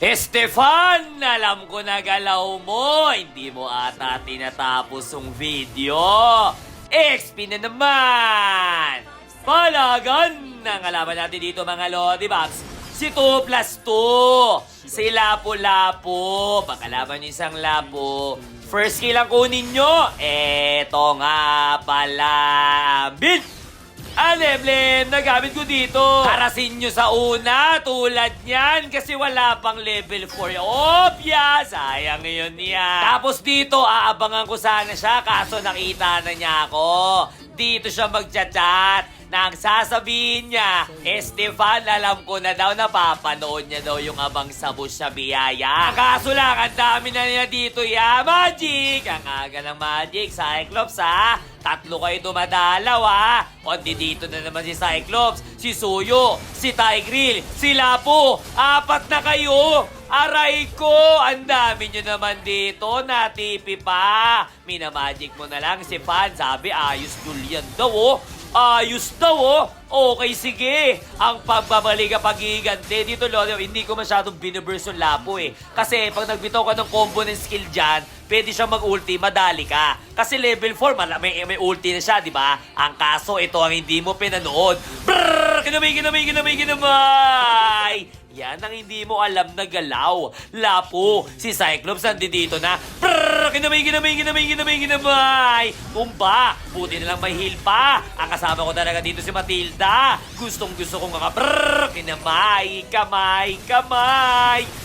Estefan, alam ko na galaw mo. Hindi mo ata tinatapos yung video. XP na naman. Palagan ng alaman natin dito mga Lodi Box. Si 2 plus 2. Si Lapu-Lapu. Pagkalaban niyo isang Lapu. First kill ang kunin nyo. Eto nga pala. Bit! Alemlem, nagamit ko dito. Harasin nyo sa una, tulad niyan, kasi wala pang level 4. Opya, sayang yun yan. Tapos dito, aabangan ko sana siya, kaso nakita na niya ako. Dito siya magchat-chat. Nang sasabihin niya, Estefan, alam ko na daw, napapanood niya daw yung abang sabos sa biyaya. Kaso lang, ang dami na niya dito, ya. Magic! Ang aga ng Magic, Cyclops, ha? 3 kayo dumadalaw, ha? O, dito na naman si Cyclops, si Suyo, si Tigreal, si Lapu. 4 na kayo! Aray ko! Ang dami nyo naman dito, natipi pa. Minamagic mo na lang si Fan. Sabi, ayos Julian daw, oh. Ayos daw, oh. Okay, sige. Ang pagbabalik ang pag-iigante dito, Lolo, hindi ko masyadong biniburst yung Lapu, eh. Kasi pag nagbitaw ka ng combo ng skill dyan, pwede siya mag-ulti, madali ka. Kasi level 4, may ulti na siya, di ba? Ang kaso, ito ang hindi mo pinanood. Brrrr! Kinamay! Yan ang hindi mo alam na galaw. Lapu, si Cyclops nandito na. Brrrr! Kinamay! Tumba, buti na lang may heal pa. Ang kasama ko talaga dito si Matilda. Gustong gusto kong nga brrrr! Kinamay! Kamay!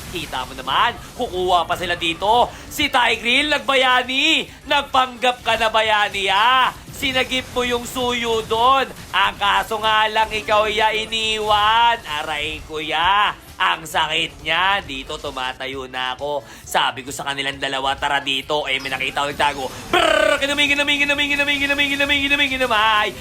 Kita mo naman, kukuha pa sila dito. Si Tigreal nagbayani. Nagpanggap ka na bayani, ah. Sinagip mo yung Suyo doon. Ang kaso nga lang ikaw ya iniwan. Aray ko ya. Ang sakit niya. Dito tumatayo na ako. Sabi ko sa kanilang dalawa, tara dito. Eh, may nakita ko nagtago. Brrrr! Kinamay!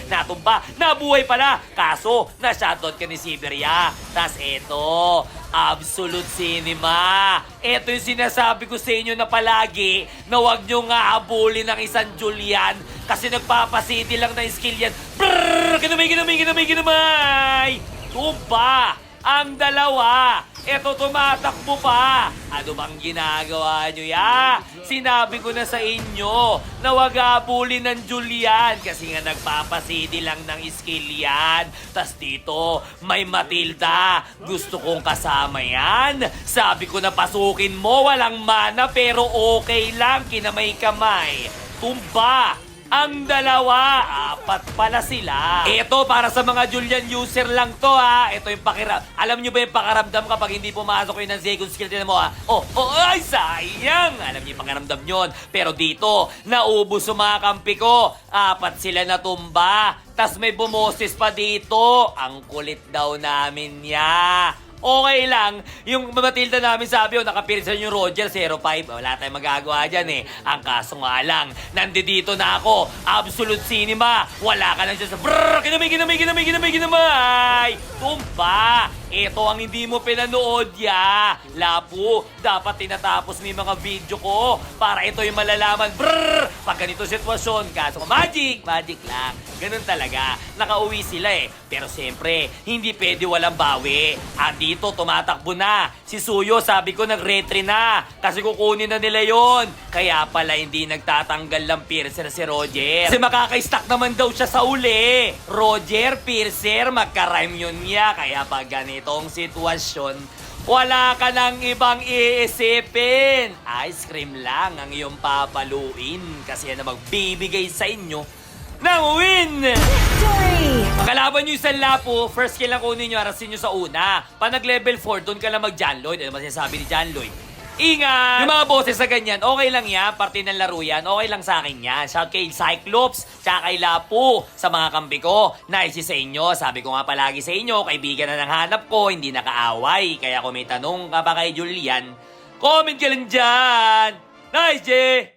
Natumba. Nabuhay pala. Kaso, na-shoutout ka ni Siberia. Tas eto, Absolute Cinema. Ito yung sinasabi ko sa inyo na palagi na huwag nyo nga habulin ng isang Julian kasi nagpapasiti lang na skill yan. Brrrr! Kinamay! Tumba! Ang dalawa! Ito tumatakbo pa! Ano bang ginagawa nyo, ya? Sinabi ko na sa inyo na huwag habulin ng Julian kasi nga nagpapasiti lang ng skill yan. Tas dito, may Matilda. Gusto kong kasama yan. Sabi ko na pasukin mo, walang mana pero okay lang, kinamay-kamay. Tumba! Ang dalawa, 4 pala sila. Ito, para sa mga Julian user lang to, ha. Ito yung alam nyo ba yung pakaramdam kapag hindi pumasok yun ng second skill? Tinan mo, ha. Ay, sayang. Alam nyo yung pakaramdam yun. Pero dito, naubos yung mga kampi ko. 4 sila natumba. Tas may bumoses pa dito. Ang kulit daw namin niya. Okay lang, yung Matilda namin sabi, nakapirisan yung Roger 05. Wala tayong magagawa dyan, eh. Ang kaso nga lang, nandito na ako. Absolute Cinema. Wala ka lang siya sa brrrr! Kinamay! Tumba! Ito ang hindi mo pinanood, ya. Lapu, dapat tinatapos mo yung mga video ko para ito yung malalaman. Brrrr! Pag ganito sitwasyon, kaso magic lang. Ganun talaga. Nakauwi sila, eh. Pero siyempre, hindi pwede walang bawi. Dito, tumatakbo na. Si Suyo, sabi ko, nag-retry na. Kasi kukunin na nila yon. Kaya pala hindi nagtatanggal ng piercer si Roger. Kasi makaka-stack naman daw siya sa uli. Roger, piercer, magka-rhyme yun niya. Kaya pag ganitong sitwasyon, wala ka nang ibang iisipin. Ice cream lang ang iyong papaluin. Kasi yan na magbibigay sa inyo ng win! Victory! Kalaban nyo yung Lapu, first kill lang kunin nyo, harasin nyo sa una. Pa nag-level 4, doon ka lang mag-John Lloyd. Ano ba sinasabi ni John Lloyd? Ingat! Yung mga boses sa ganyan, okay lang yan. Parte ng laro yan. Okay lang sa akin yan. Shout kay Cyclops, tsaka kay Lapu sa mga kampi ko. Nice sa inyo. Sabi ko nga palagi sa inyo, kaibigan na ng hanap ko, hindi nakaaway. Kaya kung may tanong ka ba kay Julian, comment ka lang dyan. Nice, Jay!